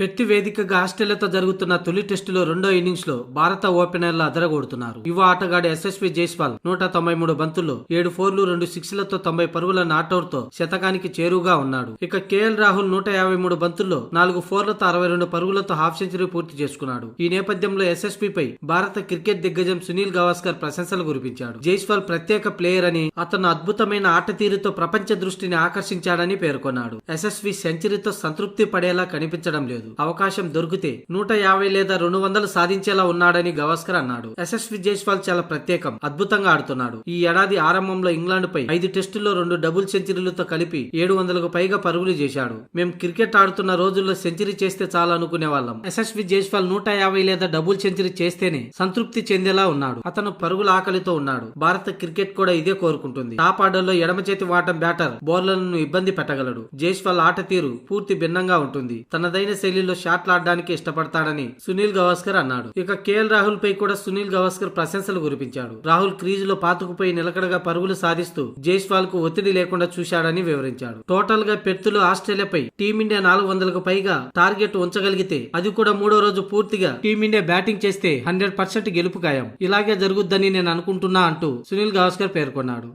పెట్టి వేదికగా ఆస్ట్రేలియాతో జరుగుతున్న తొలి టెస్టులో రెండో ఇన్నింగ్స్ లో భారత ఓపెనర్లు అదరగొడుతున్నారు. యువ ఆటగాడి యశస్వి జైస్వాల్ 193 బంతుల్లో 7 4లు 2 6లతో 90 పరుగుల నాటౌట్ తో శతకానికి చేరువుగా ఉన్నాడు. ఇక కేఎల్ రాహుల్ 153 బంతుల్లో 4 4లతో 62 పరుగులతో హాఫ్ సెంచరీ పూర్తి చేసుకున్నాడు. ఈ నేపథ్యంలో యశస్విపై భారత క్రికెట్ దిగ్గజం సునీల్ గవాస్కర్ ప్రశంసలు కురిపించాడు. జైస్వాల్ ప్రత్యేక ప్లేయర్ అని, అతను అద్భుతమైన ఆట తీరుతో ప్రపంచ దృష్టిని ఆకర్షించాడని పేర్కొన్నాడు. యశస్వి సెంచరీతో సంతృప్తి పడేలా కనిపించడం లేదు. అవకాశం దొరికితే 150 లేదా 200 సాధించేలా ఉన్నాడని గవాస్కర్ అన్నాడు. యశస్వి జైస్వాల్ చాలా ప్రత్యేకం, అద్భుతంగా ఆడుతున్నాడు. ఈ ఏడాది ఆరంభంలో ఇంగ్లాండ్ పై 5 టెస్టుల్లో 2 డబుల్ సెంచరీలతో కలిపి 700కు పైగా పరుగులు చేశాడు. మేం క్రికెట్ ఆడుతున్న రోజుల్లో సెంచరీ చేస్తే చాలు అనుకునే వాళ్ళం. యశస్వి జైస్వాల్ 150 లేదా డబుల్ సెంచరీ చేస్తేనే సంతృప్తి చెందేలా ఉన్నాడు. అతను పరుగుల ఆకలితో ఉన్నాడు. భారత క్రికెట్ కూడా ఇదే కోరుకుంటుంది. టాప్ ఆర్డర్లో ఎడమ చేతి వాటం బ్యాటర్ బౌలర్లను ఇబ్బంది పెట్టగలడు. జైస్వాల్ ఆట తీరు పూర్తి భిన్నంగా ఉంటుంది. తనదైన శైలిలో షాట్లు ఆడడానికి ఇష్టపడతాడని సునీల్ గవాస్కర్ అన్నాడు. ఇక కేఎల్ రాహుల్ పై కూడా సునీల్ గవాస్కర్ ప్రశంసలు కురిపించాడు. రాహుల్ క్రీజులో పాతుకుపోయి నిలకడగా పరుగులు సాధిస్తూ జైస్వాల్ కు ఒత్తిడి లేకుండా చూశాడని వివరించాడు. టోటల్ గా పెర్త్లో ఆస్ట్రేలియాపై టీమిండియా 400కు పైగా టార్గెట్ ఉంచగలిగితే, అది కూడా మూడో రోజు పూర్తిగా టీమిండియా బ్యాటింగ్ చేస్తే 100% గెలుపు ఖాయం. ఇలాగే జరుగుద్దని నేను అనుకుంటున్నా అంటూ సునీల్ గవాస్కర్ పేర్కొన్నాడు.